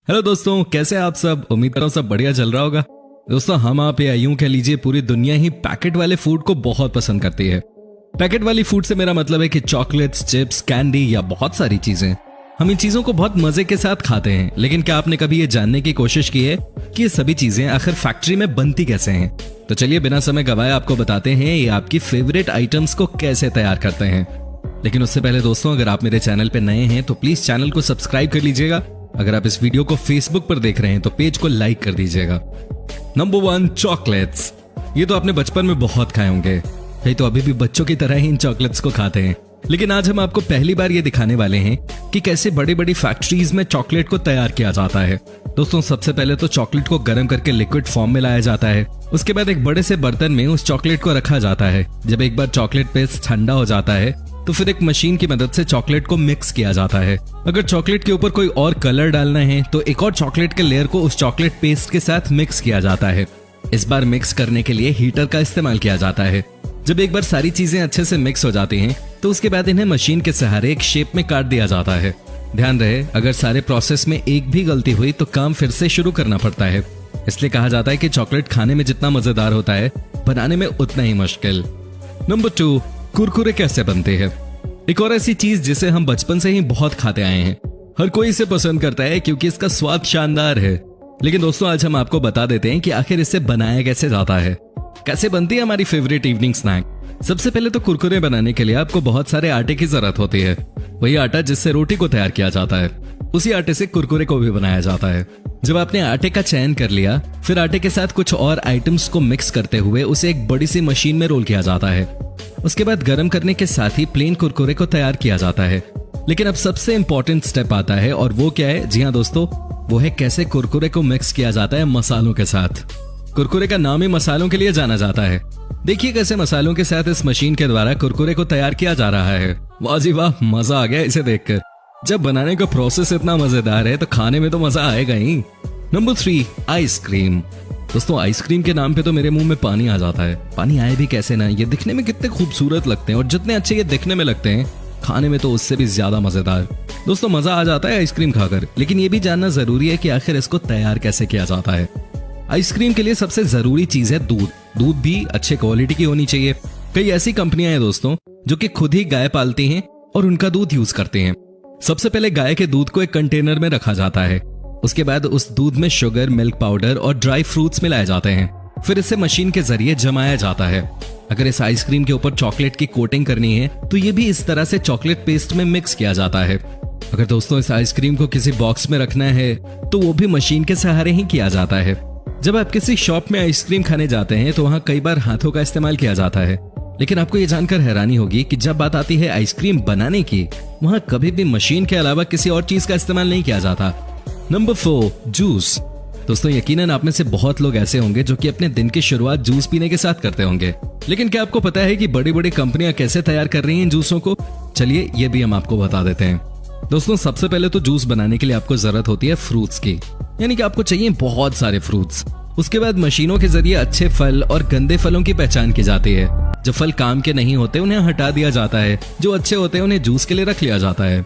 Hello दोस्तों, कैसे हैं आप सब। उम्मीद कर रहा हूं सब बढ़िया चल रहा होगा। दोस्तों हम आप या यूं कह लीजिए पूरी दुनिया ही पैकेट वाले फूड को बहुत पसंद करती है। पैकेट वाली फूड से मेरा मतलब है कि चॉकलेट्स, चिप्स, कैंडी या बहुत सारी चीजें। हम इन चीजों को बहुत मजे के साथ खाते हैं, लेकिन क्या आपने कभी ये जानने की कोशिश की है कि ये सभी चीजें आखिर फैक्ट्री में बनती कैसे हैं? तो चलिए बिना समय गवाए आपको बताते हैं ये आपकी फेवरेट आइटम्स को कैसे तैयार करते हैं। लेकिन उससे पहले दोस्तों, अगर आप मेरे चैनल पे नए हैं तो प्लीज चैनल को सब्सक्राइब कर लीजिएगा। अगर आप इस वीडियो को फेसबुक पर देख रहे हैं तो पेज को लाइक कर दीजिएगा। Number 1, chocolates. ये तो आपने बचपन में बहुत खाए होंगे, कई तो अभी भी बच्चों की तरह ही इन चॉकलेट्स को खाते हैं। लेकिन आज हम आपको पहली बार ये दिखाने वाले हैं कि कैसे बड़ी बड़ी फैक्ट्रीज में चॉकलेट को तैयार किया जाता है। दोस्तों सबसे पहले तो चॉकलेट को गर्म करके लिक्विड फॉर्म में लाया जाता है। उसके बाद एक बड़े से बर्तन में उस चॉकलेट को रखा जाता है। जब एक बार चॉकलेट पेस्ट ठंडा हो जाता है तो फिर एक मशीन की मदद से चॉकलेट को मिक्स किया जाता है। अगर चॉकलेट के ऊपर कोई और कलर डालना है तो एक और चॉकलेट के लेयर को उस चॉकलेट पेस्ट के साथ मिक्स किया जाता है। इस बार मिक्स करने के लिए हीटर का इस्तेमाल किया जाता है। जब एक बार सारी चीजें अच्छे से मिक्स हो जाती हैं तो उसके बाद इन्हें मशीन के सहारे एक शेप में काट दिया जाता है। ध्यान रहे, अगर सारे प्रोसेस में एक भी गलती हुई तो काम फिर से शुरू करना पड़ता है। इसलिए कहा जाता है कि चॉकलेट खाने में जितना मजेदार होता है, बनाने में उतना ही मुश्किल। नंबर 2, कुरकुरे कैसे बनते हैं। एक और ऐसी चीज जिसे हम बचपन से ही बहुत खाते आए हैं। हर कोई इसे पसंद करता है क्योंकि इसका स्वाद शानदार है। लेकिन दोस्तों आज हम आपको बता देते हैं कि आखिर इसे बनाया कैसे जाता है, कैसे बनती है हमारी फेवरेट इवनिंग स्नैक। सबसे पहले तो कुरकुरे बनाने के लिए आपको बहुत सारे आटे की जरूरत होती है। वही आटा जिससे रोटी को तैयार किया जाता है, उसी आटे से कुरकुरे को भी बनाया जाता है। जब आपने आटे का चयन कर लिया, फिर आटे के साथ कुछ और आइटम्स को मिक्स करते हुए उसे एक बड़ी सी मशीन में रोल किया जाता है। उसके बाद गर्म करने के साथ ही प्लेन कुरकुरे को तैयार किया जाता है। लेकिन अब सबसे इंपॉर्टेंट स्टेप आता है, और वो क्या है? जी हाँ दोस्तों, वो है कैसे कुरकुरे को मिक्स किया जाता है मसालों के साथ। कुरकुरे का नाम ही मसालों के लिए जाना जाता है। देखिए कैसे मसालों के साथ इस मशीन के द्वारा कुरकुरे को तैयार किया जा रहा है। वाह जी वाह, मजा आ गया इसे देखकर। जब बनाने का प्रोसेस इतना मजेदार है तो खाने में तो मजा आएगा ही। Number 3, ice cream. दोस्तों आइसक्रीम के नाम पे तो मेरे मुंह में पानी आ जाता है। पानी आए भी कैसे ना, ये दिखने में कितने खूबसूरत लगते हैं, और जितने अच्छे ये दिखने में लगते हैं खाने में तो उससे भी ज्यादा मजेदार। दोस्तों मजा आ जाता है आइसक्रीम खाकर, लेकिन ये भी जानना जरूरी है कि आखिर इसको तैयार कैसे किया जाता है। आइसक्रीम के लिए सबसे जरूरी चीज है दूध। दूध भी अच्छे क्वालिटी की होनी चाहिए। कई ऐसी कंपनियां हैं दोस्तों जो कि खुद ही गाय पालती हैं और उनका दूध यूज करते हैं। सबसे पहले गाय के दूध को एक कंटेनर में रखा जाता है। उसके बाद उस दूध में शुगर, मिल्क पाउडर और ड्राई फ्रूट्स मिलाए जाते हैं। फिर इसे मशीन के जरिए जमाया जाता है। अगर इस आइसक्रीम के ऊपर चॉकलेट की कोटिंग करनी है तो ये भी इस तरह से चॉकलेट पेस्ट में मिक्स किया जाता है। अगर दोस्तों इस आइसक्रीम को किसी बॉक्स में रखना है तो वो भी मशीन के सहारे ही किया जाता है। जब आप किसी शॉप में आइसक्रीम खाने जाते हैं तो वहां कई बार हाथों का इस्तेमाल किया जाता है। लेकिन आपको ये जानकर हैरानी होगी कि जब बात आती है आइसक्रीम बनाने की, वहां कभी भी मशीन के अलावा किसी और चीज का इस्तेमाल नहीं किया जाता। Number 4, juice. दोस्तों यकीनन आप में से बहुत लोग ऐसे होंगे जो कि अपने दिन की शुरुआत जूस पीने के साथ करते होंगे। लेकिन क्या आपको पता है कि बड़ी बड़ी कंपनियां कैसे तैयार कर रही हैं इन जूसों को? चलिए ये भी हम आपको बता देते हैं। दोस्तों सबसे पहले तो जूस बनाने के लिए आपको जरूरत होती है फ्रूट्स की, यानी कि आपको चाहिए बहुत सारे फ्रूट्स। उसके बाद मशीनों के जरिए अच्छे फल और गंदे फलों की पहचान की जाती है। जो फल काम के नहीं होते उन्हें हटा दिया जाता है, जो अच्छे होते हैं उन्हें जूस के लिए रख लिया जाता है।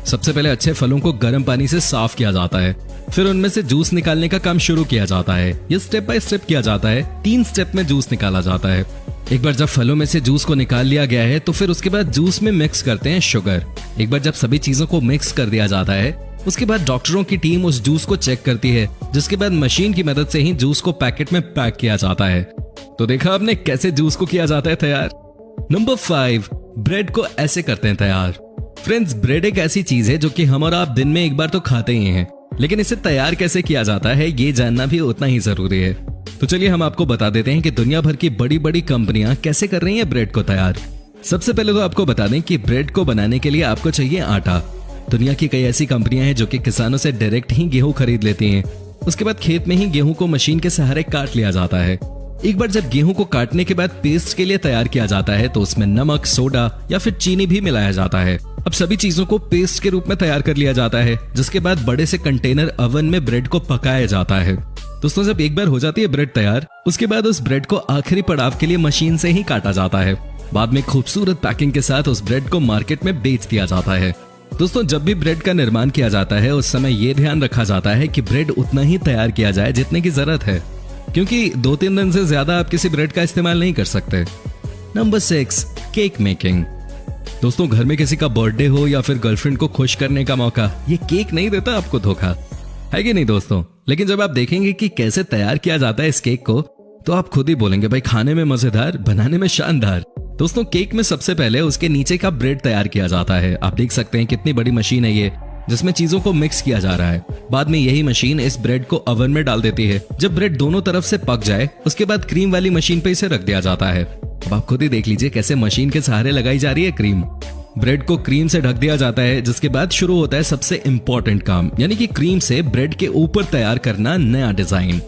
सबसे पहले अच्छे फलों को गर्म पानी से साफ किया जाता है, फिर उनमें से जूस निकालने का काम शुरू किया जाता है। ये स्टेप बाय स्टेप किया जाता है। 3 स्टेप में जूस निकाला जाता है। एक बार जब फलों में से जूस को निकाल लिया गया है तो फिर उसके बाद जूस में मिक्स करते हैं शुगर। एक बार जब सभी चीजों को मिक्स कर दिया जाता है उसके बाद डॉक्टरों की टीम उस जूस को चेक करती है, जिसके बाद मशीन की मदद से ही जूस को पैकेट में पैक किया जाता है। तो देखा आपने कैसे जूस को किया जाता है तैयार। नंबर 5, ब्रेड को ऐसे करते हैं तैयार। फ्रेंड्स, ब्रेड एक ऐसी चीज है जो कि हम और आप दिन में एक बार तो खाते ही हैं, लेकिन इसे तैयार कैसे किया जाता है ये जानना भी उतना ही जरूरी है। तो चलिए हम आपको बता देते हैं कि दुनिया भर की बड़ी बड़ी कंपनियां कैसे कर रही हैं ब्रेड को तैयार। सबसे पहले तो आपको बता दें कि ब्रेड को बनाने के लिए आपको चाहिए आटा। दुनिया की कई ऐसी कंपनियां हैं जो कि किसानों से डायरेक्ट ही गेहूं खरीद लेती हैं। उसके बाद खेत में ही गेहूं को मशीन के सहारे काट लिया जाता है। एक बार जब गेहूं को काटने के बाद पेस्ट के लिए तैयार किया जाता है तो उसमें नमक, सोडा या फिर चीनी भी मिलाया जाता है। अब सभी चीजों को पेस्ट के रूप में तैयार कर लिया जाता है, जिसके बाद बड़े से कंटेनर ओवन में ब्रेड को पकाया जाता है। दोस्तों जब एक बार हो जाती है ब्रेड तैयार, उसके बाद उस ब्रेड को आखिरी पड़ाव के लिए मशीन से ही काटा जाता है। बाद में खूबसूरत पैकिंग के साथ उस ब्रेड को मार्केट में बेच दिया जाता है। दोस्तों जब भी ब्रेड का निर्माण किया जाता है उस समय यह ध्यान रखा जाता है कि ब्रेड उतना ही तैयार किया जाए जितने की जरूरत है, क्योंकि 2-3 दिन से ज्यादा आप किसी ब्रेड का इस्तेमाल नहीं कर सकते। Number 6, cake making. दोस्तों घर में किसी का बर्थडे हो या फिर गर्लफ्रेंड को खुश करने का मौका, ये केक नहीं देता आपको धोखा, है कि नहीं दोस्तों? लेकिन जब आप देखेंगे कि कैसे तैयार किया जाता है इस केक को, तो आप खुद ही बोलेंगे भाई खाने में मजेदार, बनाने में शानदार। दोस्तों केक में सबसे पहले उसके नीचे का ब्रेड तैयार किया जाता है। आप देख सकते हैं कितनी बड़ी मशीन है ये, जिसमें चीजों को मिक्स किया जा रहा है। बाद में यही मशीन इस ब्रेड को ओवन में डाल देती है। जब ब्रेड दोनों तरफ से पक जाए उसके बाद क्रीम वाली मशीन पे इसे रख दिया जाता है। अब आप खुद ही देख लीजिए कैसे मशीन के सहारे लगाई जा रही है क्रीम। ब्रेड को क्रीम से ढक दिया जाता है, जिसके बाद शुरू होता है सबसे इंपॉर्टेंट काम, यानी कि क्रीम से ब्रेड के ऊपर तैयार करना नया डिजाइन।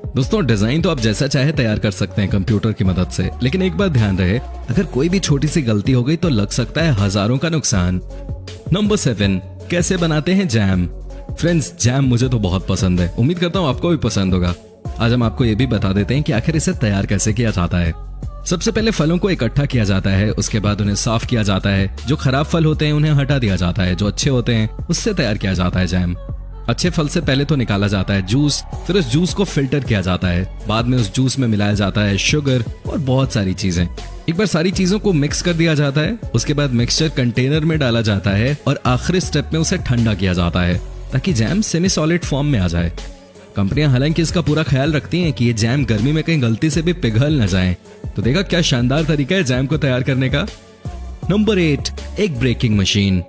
दोस्तों डिजाइन तो आप जैसा चाहे तैयार कर सकते हैं कंप्यूटर की मदद से, लेकिन एक बात ध्यान रहे, अगर कोई भी छोटी सी गलती हो गई तो लग सकता है हजारों का नुकसान। नंबर 7, कैसे बनाते हैं जैम। फ्रेंड्स जैम मुझे तो बहुत पसंद है, उम्मीद करता हूँ आपको भी पसंद होगा। आज हम आपको ये भी बता देते हैं कि आखिर इसे तैयार कैसे किया जाता है। सबसे पहले फलों को इकट्ठा किया जाता है, उसके बाद उन्हें साफ किया जाता है। जो खराब फल होते हैं उन्हें हटा दिया जाता है, जो अच्छे होते हैं उससे तैयार किया जाता है जैम। अच्छे फल से पहले तो निकाला जाता है जूस, फिर उस जूस को फिल्टर किया जाता है, बाद में उस जूस में मिलाया जाता है शुगर और बहुत सारी चीजें। एक बार सारी चीजों को मिक्स कर दिया जाता है, उसके बाद मिक्सचर कंटेनर में डाला जाता है और आखिरी स्टेप में उसे ठंडा किया जाता है ताकि जैम सेमी सॉलिड फॉर्म में आ जाए। कंपनियां हालांकि इसका पूरा ख्याल रखती हैं कि ये जैम गर्मी में कहीं गलती से भी पिघल न जाए। तो देखा क्या शानदार तरीका है जैम को तैयार करने का। Number 8, egg breaking machine.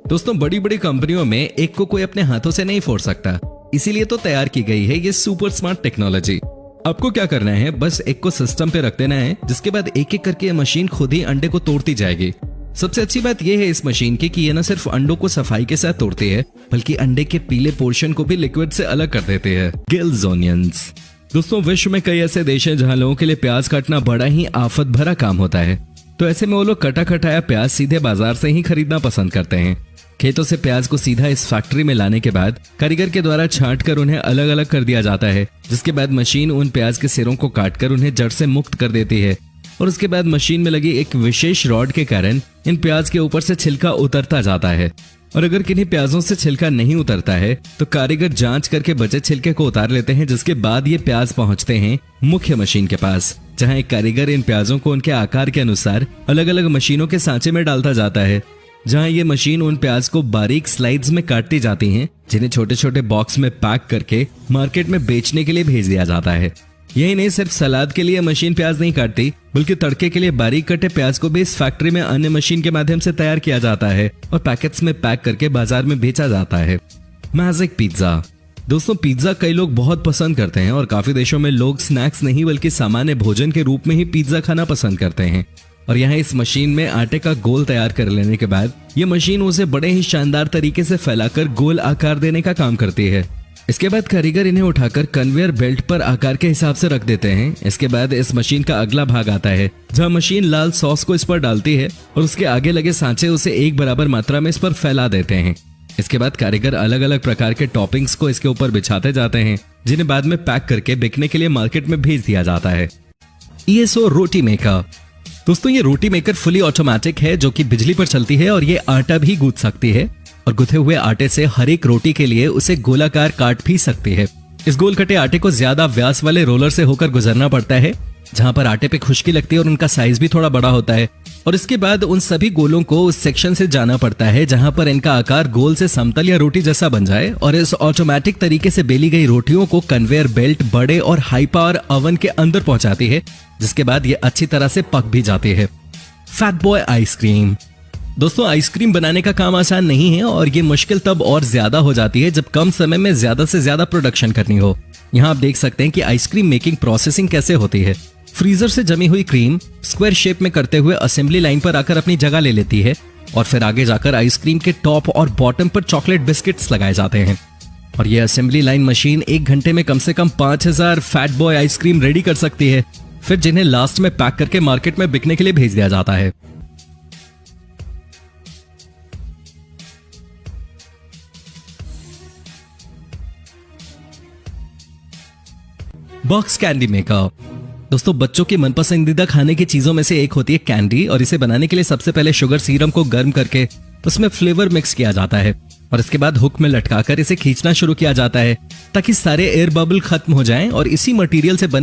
दोस्तों बड़ी बड़ी कंपनियों में एग को कोई अपने हाथों से नहीं फोड़ सकता, इसीलिए तो तैयार की गई है ये सुपर स्मार्ट टेक्नोलॉजी। आपको क्या करना है, बस एग को सिस्टम पे रख देना है, जिसके बाद एक एक करके ये मशीन खुद ही अंडे को तोड़ती जाएगी। सबसे अच्छी बात यह है इस मशीन की कि ये न सिर्फ अंडों को सफाई के साथ तोड़ती है, बल्कि अंडे के पीले पोर्शन को भी लिक्विड से अलग कर देती है। Gills onions. दोस्तों विश्व में कई ऐसे देश हैं जहां लोगों के लिए प्याज काटना बड़ा ही आफत भरा काम होता है, तो ऐसे में वो लोग कटा कटाया प्याज सीधे बाजार से ही खरीदना पसंद करते हैं। खेतों से प्याज को सीधा इस फैक्ट्री में लाने के बाद कारीगर के द्वारा छांट कर उन्हें अलग अलग कर दिया जाता है, जिसके बाद मशीन उन प्याज के सिरों को काटकर उन्हें जड़ से मुक्त कर देती है और उसके बाद मशीन में लगी एक विशेष रॉड के कारण इन प्याज के ऊपर से छिलका उतरता जाता है। और अगर किन्हीं प्याजों से छिलका नहीं उतरता है तो कारीगर जांच करके बचे छिलके को उतार लेते हैं, जिसके बाद ये प्याज पहुंचते हैं मुख्य मशीन के पास, जहां एक कारीगर इन प्याजों को उनके आकार के अनुसार अलग अलग मशीनों के सांचे में डालता जाता है, जहां ये मशीन उन प्याज को बारीक स्लाइड्स में काटती जाती हैं, जिन्हें छोटे छोटे बॉक्स में पैक करके मार्केट में बेचने के लिए भेज दिया जाता है। यही नहीं, सिर्फ सलाद के लिए मशीन प्याज नहीं काटती, बल्कि तड़के के लिए बारीक कटे प्याज को भी इस फैक्ट्री में अन्य मशीन के माध्यम से तैयार किया जाता है और पैकेट्स में पैक करके बाजार में बेचा जाता है। Magic pizza. दोस्तों पिज्जा कई लोग बहुत पसंद करते हैं और काफी देशों में लोग स्नैक्स नहीं बल्कि सामान्य भोजन के रूप में ही पिज्जा खाना पसंद करते हैं। और यहाँ इस मशीन में आटे का गोल तैयार कर लेने के बाद ये मशीन उसे बड़े ही शानदार तरीके से फैलाकर गोल आकार देने का काम करती है। इसके बाद कारीगर इन्हें उठाकर कन्वेयर बेल्ट पर आकार के हिसाब से रख देते हैं। इसके बाद इस मशीन का अगला भाग आता है, जहां मशीन लाल सॉस को इस पर डालती है और उसके आगे लगे सांचे उसे एक बराबर मात्रा में इस पर फैला देते हैं। इसके बाद कारीगर अलग अलग प्रकार के टॉपिंग्स को इसके ऊपर बिछाते जाते हैं, जिन्हें बाद में पैक करके बिकने के लिए मार्केट में भेज दिया जाता है। ESO रोटी मेकर। दोस्तों ये रोटी मेकर फुली ऑटोमेटिक है, जो कि बिजली पर चलती है और ये आटा भी गूंथ सकती है और गुथे हुए आटे से हर एक रोटी के लिए उसे गोलाकार काट भी सकती है। इस गोल कटे आटे को ज्यादा व्यास वाले रोलर से होकर गुजरना पड़ता है, जहां पर आटे पे खुश्की लगती है और उनका साइज भी थोड़ा बड़ा होता है। और इसके बाद उन सभी गोलों को उस सेक्शन से जाना पड़ता है जहां पर इनका आकार गोल से समतल या रोटी जैसा बन जाए और इस ऑटोमेटिक तरीके से बेली गई रोटियों को कन्वेयर बेल्ट बड़े और हाई पावर ओवन के अंदर पहुंचाती है, जिसके बाद ये अच्छी तरह से पक भी जाती है। Fat boy ice cream. दोस्तों आइसक्रीम बनाने का काम आसान नहीं है और ये मुश्किल तब और ज्यादा हो जाती है जब कम समय में ज्यादा से ज्यादा प्रोडक्शन करनी हो। यहाँ आप देख सकते हैं कि आइसक्रीम मेकिंग प्रोसेसिंग कैसे होती है। फ्रीजर से जमी हुई क्रीम स्क्वायर शेप में करते हुए असेंबली लाइन पर आकर अपनी जगह ले लेती है और फिर आगे जाकर आइसक्रीम के टॉप और बॉटम पर चॉकलेट बिस्किट्स लगाए जाते हैं। और ये असेंबली लाइन मशीन 1 घंटे में कम से कम 5000 फैट बॉय आइसक्रीम रेडी कर सकती है, फिर जिन्हें लास्ट में पैक करके मार्केट में बिकने के लिए भेज दिया जाता है। Box candy maker. दोस्तों बच्चों की मनपसंदीदा खाने की चीजों में से एक होती है कैंडी और इसे बनाने के लिए सबसे पहले शुगर सीरम को गर्म करके उसमें फ्लेवर मिक्स किया जाता है और इसके बाद हुक में लटकाकर इसे खींचना शुरू किया जाता है ताकि सारे एयर बबल खत्म हो जाएं और इसी मटेरियल से बने